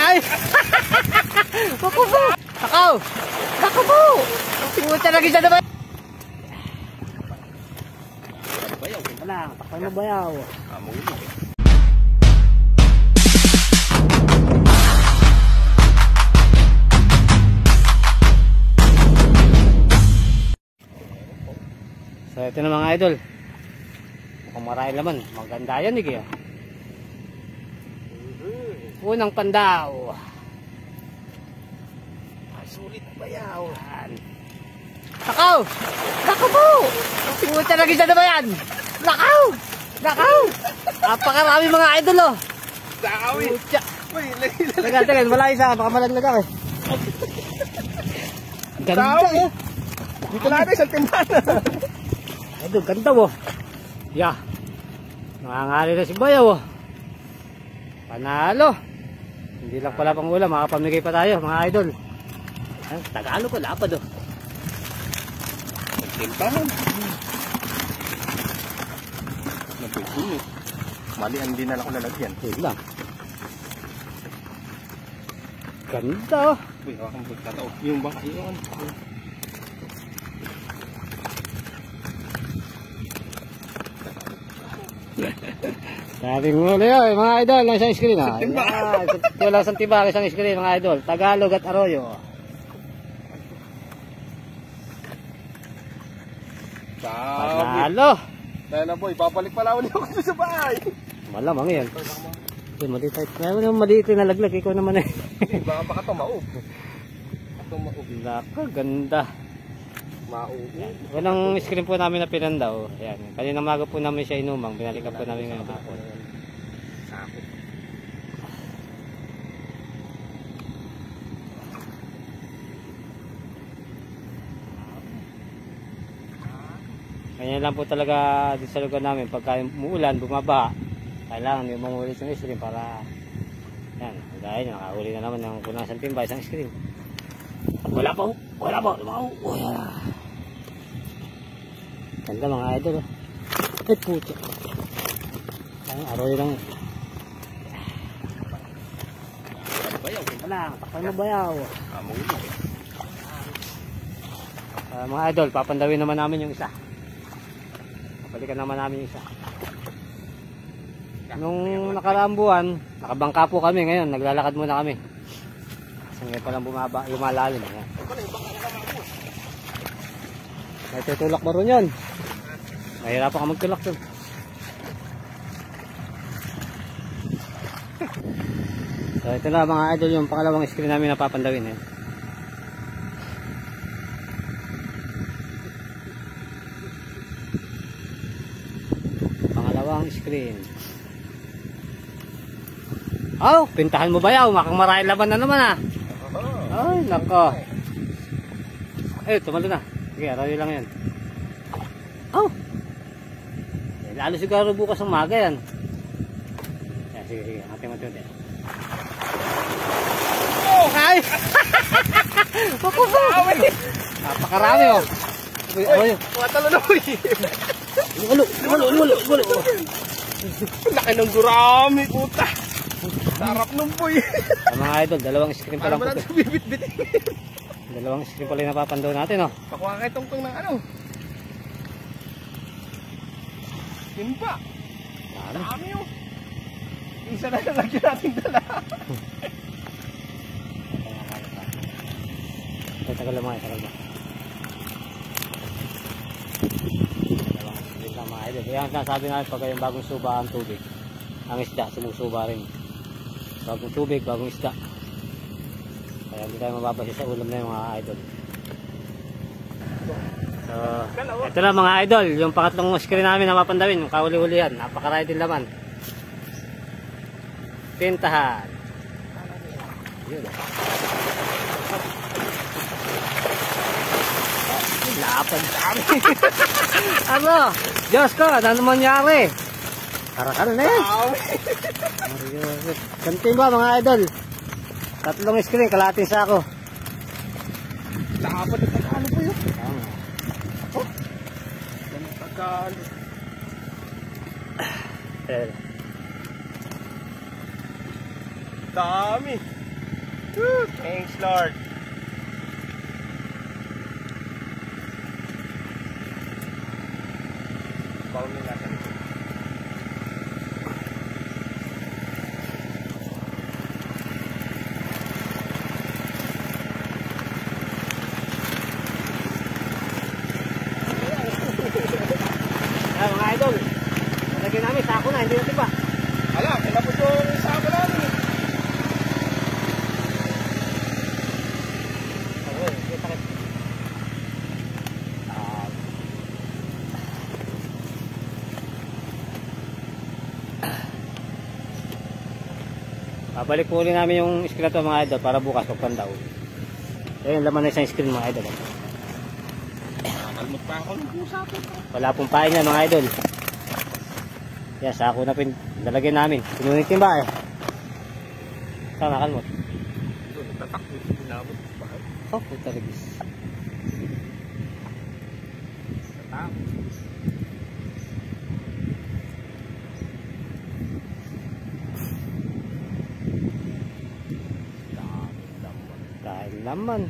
Okay. Ako po. Takaw. Ako po. Puta lagi siya naman. Bayaw. Wala. Takpan mo bayaw. Amo yun. So ito na mga idol. Mukhang marami laman. Maganda yan eh. Unang pandaw. Sulit bayaw. Lakaw! Lakaw po! Puta lagi siya na ba yan? Lakaw! Lakaw! Napakarami mga idol oh. Lakaw eh. Pucha. Uy, Tagal, wala isa. Baka malaglag ako eh. Ganda oh. Dito lang na isang timbana. Idol, ganda oh. Yeah. Nangangali na si Bayaw oh. Panalo. Hindi lang pala pang ulam. Makapamigay pa tayo mga idol. Tagalo ko, lapad oh. Timpahan. Nabukunit. Mali ang dinala ko lalagyan. Yun lang. Ganda oh. Uy, akong pagkatao. Yung baka yun. Sabi mo ulit mga idol ng isang screen ha. Wala isang tiba isang screen mga idol. Tagalog at Arroyo. Panalo. Dahil na boy, babalik pala ulit ako sa bahay. Malamang yan. Maliit tayo. Maliit na nalaglag. Ikaw naman eh. Baka ito maub. Ito maub. Laka, ganda. Maub. Walang screen po namin na pinandaw. Ayan. Kanina maga po namin siya inumang. Binalikan po namin ngayon hapon. Sakit. Ganyan lang po talaga dito sa lugar namin. Pagka umuulan, bumaba, kailangan may mangulit ng screen para yan. Dahil nakahuli na naman ng punasan timba isang screen. Wala pa. Ganda mga idol oh. Eh puto. Ang Arroyo lang. Bayaw. Wala, takpan mo bayaw. Amo yun. Mga idol, papandawin naman namin yung isa. Balikan naman namin yung isa. Nung nakaraang buwan, nakabangka po kami ngayon, naglalakad muna kami. Kasi ngayon palang lumalalim. May tutulak ba ron yun? Mahirapan ka magtulak dun. So ito na mga idol yung pangalawang screen namin na papandawin. Screen. Oh, pintahan mo ba yaw? Makang marahil laban na naman ah. Ay, nako. Eh, tumalo na. Sige, araw lang yan. Oh. Eh, lalo siguro bukas ang maga yan. Yan, sige. Hati-hati. Oh, ay! Napakarami oh. Uy, matalo na uy. Walo. Laki ng gurami, puta. Sarap nung boy. Mga idol, dalawang screen pa lang po. Dalawang screen pala yung napapandaw natin, oh. Pakuha kayo tungtong ng ano. Timba. Dami oh. Isa na lagyan natin dala. Tagal lang. Yan sabi natin pag yung bagong suba ang tubig, ang isda sumusuba rin. Bagong tubig, bagong isda. Kaya hindi tayo mababasa sa ulam na yung mga idol. So ito na mga idol, yung pangatlong screen namin na mapandawin, yung kahuli-hulihan. Napakarami din laman. Pintahan. Yun. Lapad kami. Ano? Diyos ko, ano mangyari? Karakal na yan. Ganti ba mga idol? Tatlong screen, kalating sako. Lapad na ano po yun? Oh? Pagkano? Dami. Thanks, Lord. Parang may nasa likod. Ayan mga idol. Nalagyan namin, sako na, hindi natin ba? Ala, kinapos yung sako namin eh. Babalik po ulit namin yung screen na to mga idol para bukas pagpandaw. Ayun, laman na isang screen mga idol. Nakakalmot pa ako ng pusa po. Wala pong pain yan mga idol. Yan, sako na nalagyan namin. Pinunit yung ba eh. Saan nakalmot? Ito, nagtatakbo. Pinabot. Bakit? Oh, puta rigis. Nagtatakbo. Dahil laman.